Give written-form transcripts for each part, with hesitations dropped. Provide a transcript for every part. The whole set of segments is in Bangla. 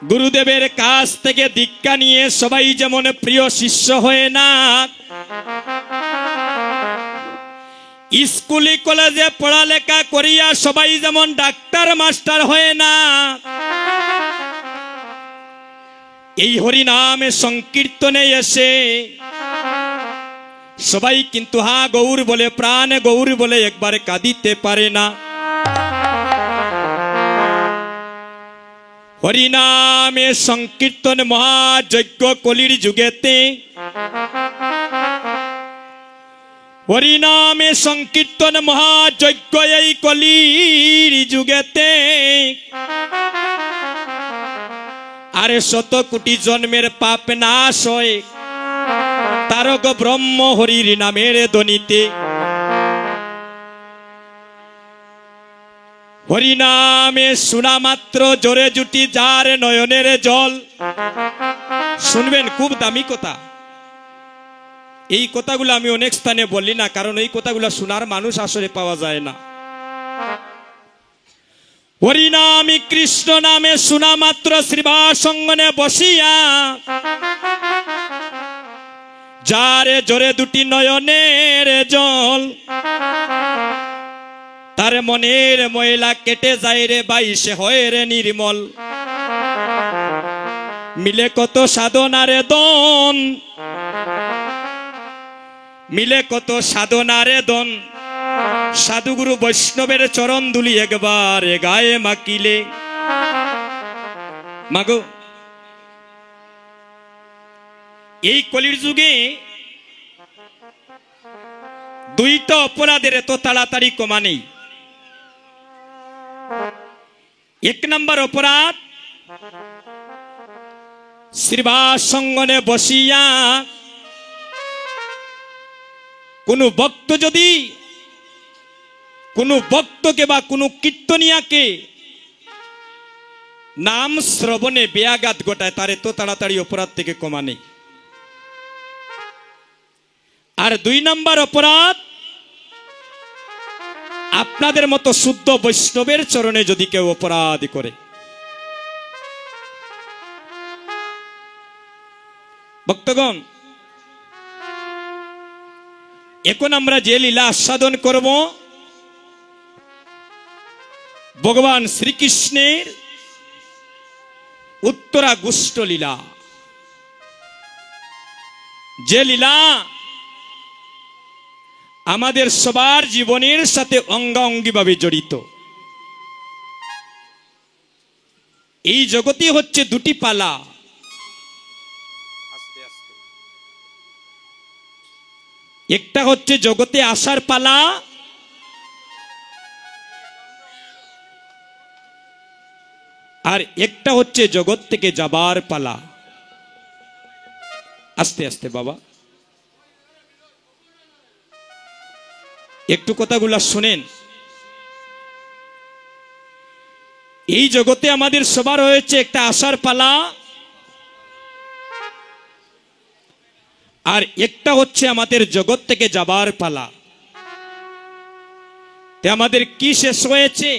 গুরুদেবের কাছ থেকে দীক্ষা নিয়ে সবাই যেমন প্রিয় শিষ্য হয় না, স্কুলে কলেজে পড়ালেখা করিয়া সবাই যেমন ডাক্তার মাস্টার হয় না, এই হরিনামে সংকীর্তনে এসে সবাই কিন্তু হা গৌর বলে, প্রাণ গৌর বলে একবার কাঁদিতে পারে না। হরিনামে সংকীর্তন মহাযজ্ঞ কলির যুগেতে, হরিনামে সংকীর্তন মহাযজ্ঞ এই কলির যুগেতে, আরে শত কোটি জন্মের পাপ নাশ হয় তারক ব্রহ্ম হরির নামের ধ্বনিতে। হরিনামে শোনা মাত্র জোরে জুটি যার নয়নের জল। শুনবেন, খুব দামি কথা। এই কথাগুলো আমি অনেক স্থানে বলি না, কারণ এই কথাগুলো শোনার মানুষ আসলে পাওয়া যায় না। হরিনামে কৃষ্ণ নামে শোনা মাত্র শ্রীবাসঙ্গনে বসিয়া যারে জোরে দুটি নয়নের জল, তার মনের ময়লা কেটে যায় রে ভাই, সে হয় রে নির্মল। মিলে কত সাধনারে দন, মিলে কত সাধনারে দন, সাধুগুরু বৈষ্ণবের চরণ ধুলি একবার গায়ে মাকিলে। মাগো, এই কলির যুগে দুইটা অপরাধের এত তাড়াতাড়ি কমা নেই। এক নম্বর অপরাধ, শ্রীবাসঙ্গনে বসিয়া কোন ভক্ত যদি কোন ভক্তকে বা কোন কীর্তনিয়াকে নাম শ্রবণে বেয়াঘাত ঘটায়, তার এত তাড়াতাড়ি অপরাধ থেকে কমা নেই। আর দুই নম্বর অপরাধ, আপনাদের মতো শুদ্ধ বৈষ্ণবের চরণে যদি কেউ অপরাধ করে। ভক্তগণ, এখন আমরা যে লীলা আস্বাদন করব, ভগবান শ্রীকৃষ্ণের উত্তরাগুষ্ট লীলা। যে লীলা আমাদের সবার জীবনের সাথে অঙ্গাঙ্গিভাবে জড়িত। এই জগতে হচ্ছে দুটি পালা। একটা হচ্ছে জগতে আসার পালা, আর একটা হচ্ছে জগৎ থেকে যাবার পালা। আস্তে আস্তে বাবা, একটু কথাগুলা শুনেন। এই জগতে আমাদের সবার হয়েছে একটা আসার পালা, আর একটা হচ্ছে আমাদের জগৎ থেকে যাবার পালা। আমাদের কি শেষ হয়েছে?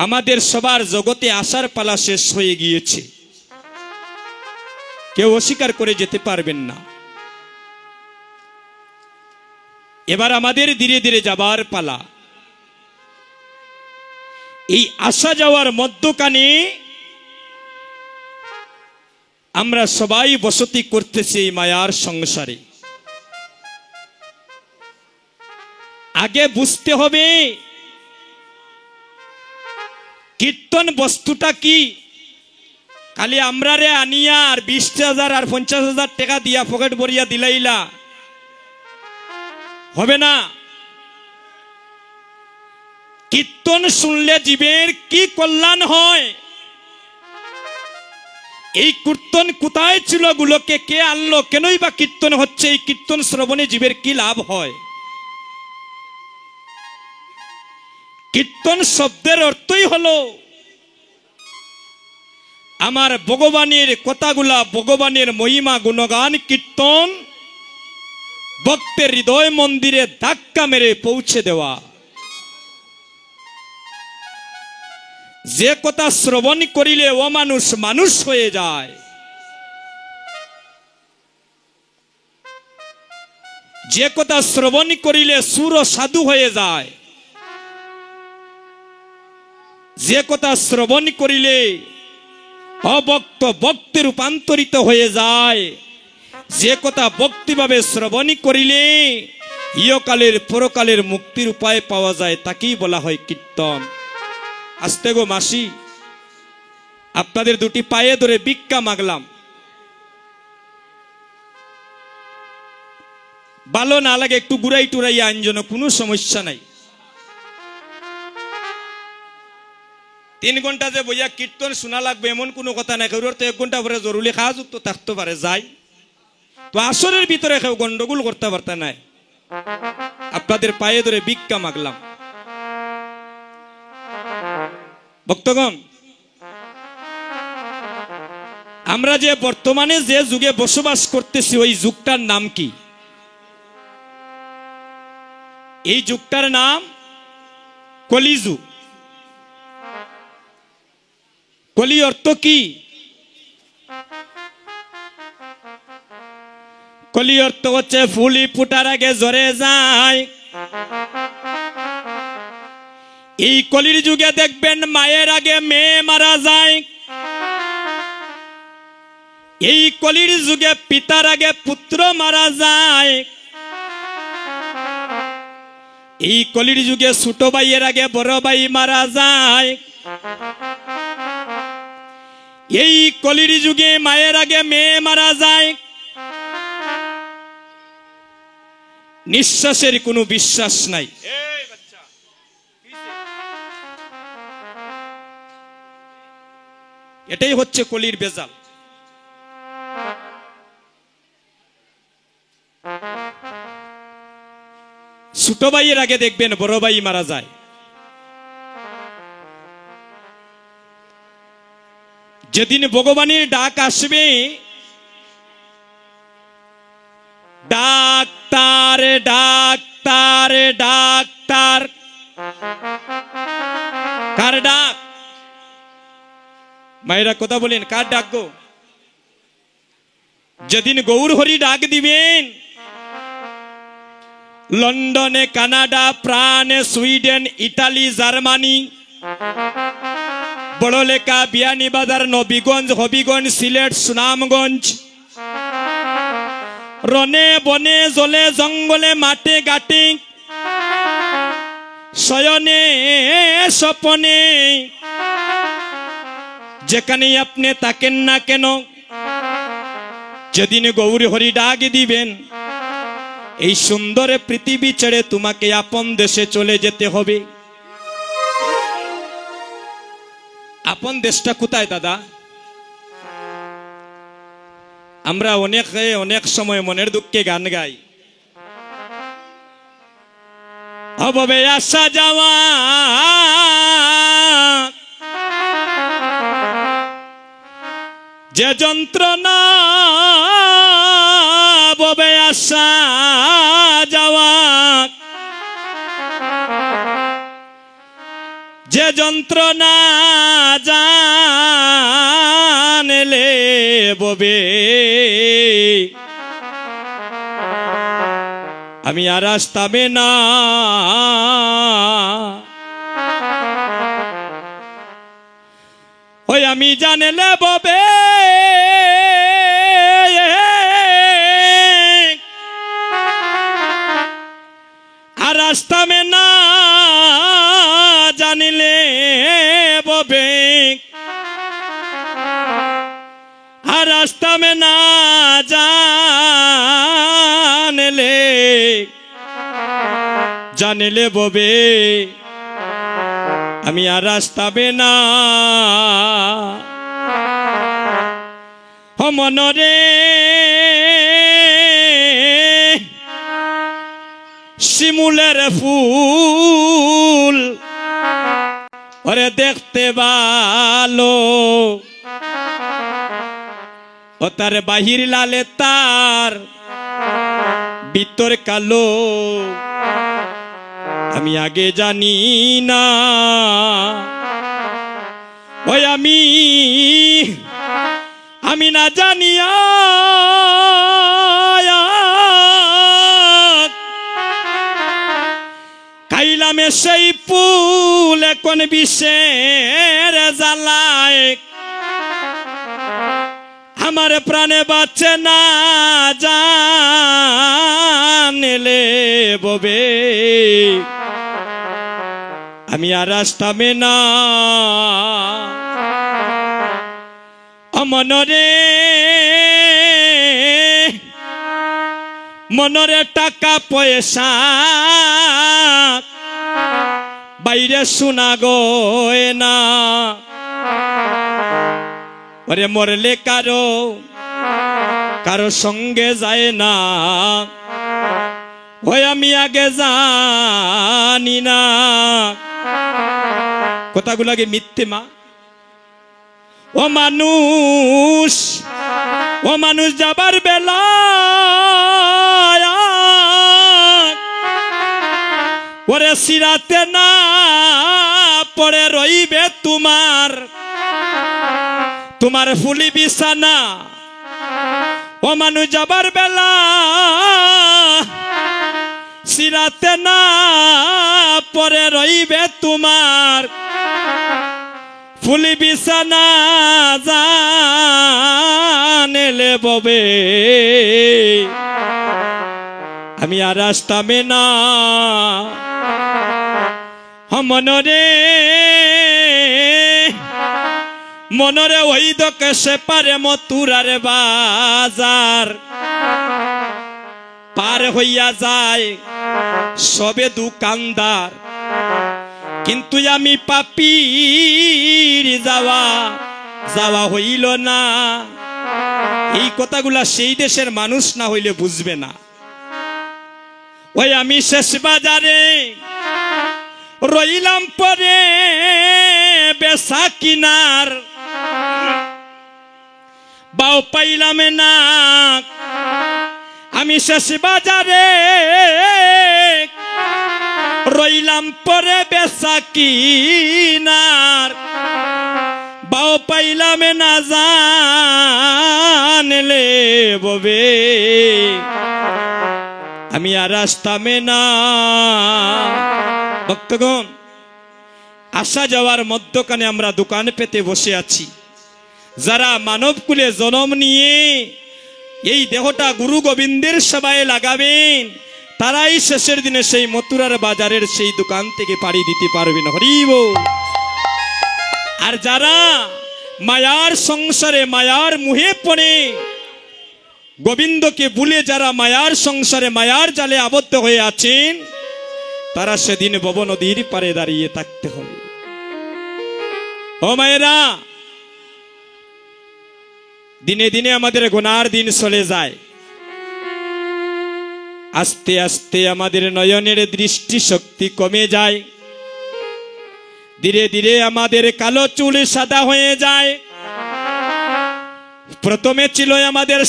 আমাদের সবার জগতে আসার পালা শেষ হয়ে গিয়েছে, কেউ অস্বীকার করে যেতে পারবেন না। এবার আমাদের ধীরে ধীরে যাবার পালা। এই আসা যাওয়ার মধ্যখানে আমরা সবাই বসতি করতেছি এই মায়ার সংসারে। আগে বুঝতে হবে কীর্তন বস্তুটা কি। খালি আমরা রে আনিয়া আর 20,000 আর 50,000 টাকা দিয়া পকেট ভরিয়া দিলাইলা হবে না। কীর্তন শুনলে জীবের কি কল্যাণ হয়, এই কীর্তন কোথায় ছিল, গুলোকে কে আনলো, কেনই বা কীর্তন হচ্ছে, এই কীর্তন শ্রবণে জীবের কি লাভ হয়। কীর্তন শব্দের অর্থই হলো আমার ভগবানের কথাগুলা, ভগবানের মহিমা গুণগান কীর্তন ভক্তের হৃদয় মন্দিরে ধাক্কা মেরে পৌঁছে দেওয়া। যে কথা শ্রবণ করিলে ও মানুষ মানুষ হয়ে যায়, যে কথা শ্রবণ করিলে সুর সাধু হয়ে যায়, যে কথা শ্রবণ করিলে অভক্ত ভক্তে রূপান্তরিত হয়ে যায়, যে কথা ভক্তিভাবে শ্রবণ করিলে ইহকালের পরকালের মুক্তির উপায় পাওয়া যায়, তাকেই বলা হয় কীর্তন। আস্তে গো মাসি, আপনাদের দুটি পায়ে ধরে ভিক্ষা মাগলাম, ভালো না লাগে একটু ঘুরাই টুরাই আইন যেন, কোনো সমস্যা নাই। 3 ঘন্টা যে বইয়া কীর্তন শোনা লাগবে এমন কোনো কথা নাই। কেউ তো 1 ঘন্টা পরে জরুরি কাজ তো থাকতে পারে, যাই তো আসরের ভিতরে কেউ গন্ডগোল করতে পারতে নাই। আপনাদের পায়ে ধরে ভিক্ষা মাগলাম। ভক্তগণ, আমরা যে বর্তমানে যে যুগে বসবাস করতেছি ওই যুগটার নাম কি? এই যুগটার নাম কলিযুগ। কলি অর্থ কি? কলি অর্থ হচ্ছে ফুলি ফুটার আগে ঝরে যায়। এই কলির যুগে দেখবেন মায়ের আগে মেয়ে মারা যায়। এই কলির যুগে পিতার আগে পুত্র মারা যায়। এই কলির যুগে ছোট ভাইয়ের আগে বড় ভাই মারা যায়। এই কলির যুগে মায়ের আগে মেয়ে মারা যায়। নিঃশ্বাসের কোনো বিশ্বাস নাই। এটাই হচ্ছে কলির বেজাল। ছোট ভাইয়ের আগে দেখবেন বড় ভাই মারা যায়। যেদিন ভগবানের ডাক আসবে, ডাক্তার ডাক্তার ডাক্তার, কার ডাক? মায়েরা কথা বলেন, কার ডাক গো? যেদিন গৌর হরি ডাক দিবেন, লন্ডনে, Canada, France, Sweden, Italy, Germany, Barlekha, Beanibazar, Nabiganj, Habiganj, Sylhet, Sunamganj, রনে বনে জলে জঙ্গলে মাঠে ঘাটে, শয়নে স্বপনে, যেখানে আপনি থাকেন না কেন, যেদিন গৌর হরি ডাক দিবেন, এই সুন্দর পৃথিবী ছেড়ে তোমাকে আপন দেশে চলে যেতে হবে। আপন দেশটা কোথায় দাদা? আমরা অনেক সময় মনের দুঃখে গান গাই, অভাবে আসা যাওয়া, যে যন্ত্রণা, ভবে আসা যাওয়া, যে যন্ত্রণা জানলে ববে, আমি আর আসতামে না। ওই আমি জানলে ববে, আর আসতামে না জানিলে ববে, আর আসতামে না জানিলে ববে, আমি আর আসতামে না। মনরে শিমুলের ফুল, ওরে দেখতে ভালো, ও তার বাহির লালে তার ভিতর কালো, আমি আগে জানি না। ওই আমি না জানিয়া খাইলামে সেই ফুল এখন বিষের জ্বালায় আমার প্রাণে বাঁচে না জানলে ববে আমি আর আসতামে না মনরে টাকা পয়সা বাইরে শোনা গয় না ওরে মরলে কারো সঙ্গে যায় না ওই আমি আগে জানি না কথাগুলাকে মিথ্যে মা ও মানুষ যাবার বেলা ওরে সিরাতে না পড়ে রইবে তোমার ফুলি বিছানা ও মানুষ যাবার বেলা সিরাতে না পরে রইবে তোমার ফুলি বিছানা জানেলে ববে আমি আর আসতামে না মনরে ওই দকে সে পারে মথুরার বাজার পার হইয়া যায় সবে দোকানদার কিন্তু আমি পাপীর যাওয়া হইল না এই কথাগুলা সেই দেশের মানুষ না হইলে বুঝবে না ওই আমি শেষ বাজারে রইলাম পরে বেচা কিনার বাও পাইলাম না আমি শেষ বাজারে রইলাম পরে বেচা কিনার বাও পাইলাম না জানলে ববে আমি আর আসতামে না ভক্তগণ আসা যাওয়ার মধ্যখানে আমরা দোকান পেতে বসে আছি যারা মানব কুলে জন্ম নিয়ে এই দেহটা গুরু গোবিন্দের সেবায় লাগাবেন তারাই শেষের দিনে সেই মথুরার বাজারের সেই দোকান থেকে পাড়ি দিতে পারবেন হরি বল আর যারা মায়ার সংসারে মায়ার মুহে পড়ে গোবিন্দকে ভুলে যারা মায়ার সংসারে মায়ার জালে আবদ্ধ হয়ে আছেন তারা সেদিন ভব নদীর পারে দাঁড়িয়ে থাকতে হবে ও মায়েরা দিনে দিনে আমাদের গুনার দিন চলে যায় আস্তে আস্তে আমাদের নয়নের দৃষ্টি শক্তি কমে যায় ধীরে ধীরে আমাদের কালো চুল সাদা হয়ে যায় প্রথমে ছিল আমাদের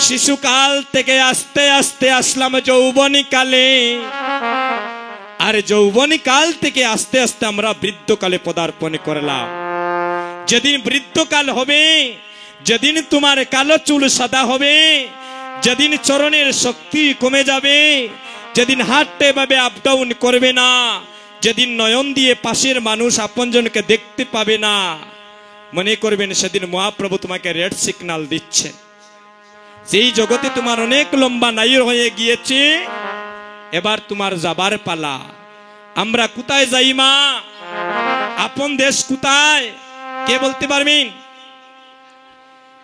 শিশুকাল থেকে আস্তে আস্তে আসলাম যৌবনী কালে আর যৌবনী কাল থেকে আস্তে আস্তে আমরা বৃদ্ধকালে পদার্পণ করলাম যেদিন বৃদ্ধকাল হবে যেদিন তোমার কালো চুল সাদা হবে যেদিন চরণের শক্তি কমে যাবে যেদিন হাঁটতে ভাবে আপ ডাউন করবে না যেদিন নয়ন দিয়ে পাশের মানুষ আপনজনকে দেখতে পাবে না মনে করবেন সেদিন মহাপ্রভু তোমাকে রেড সিগন্যাল দিচ্ছেন যেই জগতে তোমার অনেক লম্বা নাইর হয়ে গিয়েছে এবার তোমার যাবার পালা আমরা কোথায় যাই মা আপন দেশ কোথায় কে বলতে পারবেন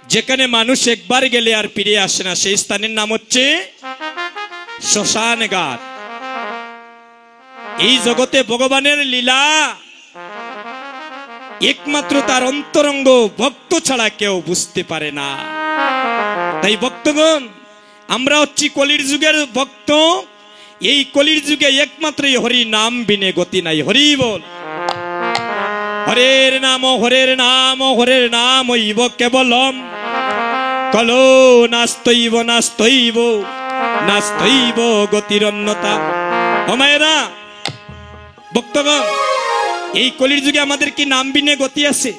যেখানে মানুষ একবার গেলে আর ফিরে আসে না সেই স্থানের নাম হচ্ছে শ্মশান ঘাট এই জগতে ভগবানের লীলা একমাত্র তার অন্তরঙ্গ ভক্ত ছাড়া কেউ বুঝতে পারে না তাই ভক্তগণ আমরা হচ্ছি কলির যুগের ভক্ত এই কলির যুগে একমাত্র হরি নাম বিনে গতি নাই হরি বল হরের নাম হইব কেবলম কলো নাস্তৈব গতির অন্যতা ও মায়েরা ভক্তগণ এই কলির যুগে আমাদের কি নাম বিনে গতি আছে?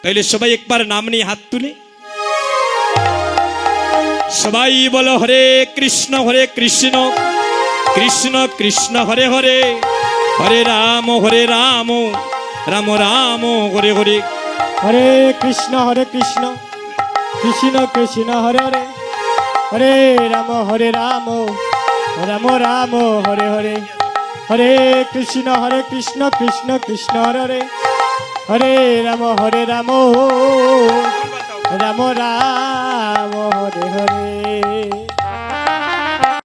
তাইলে সবাই একবার নাম নিয়ে হাত তুলে সবাই বলো হরে কৃষ্ণ কৃষ্ণ কৃষ্ণ হরে হরে, হরে রাম রাম রাম হরে হরে। হরে কৃষ্ণ কৃষ্ণ কৃষ্ণ হরে হরে, হরে রাম রাম রাম হরে হরে। হরে কৃষ্ণ কৃষ্ণ কৃষ্ণ হরে হরে, হরে রাম রাম রাম হরে হরে।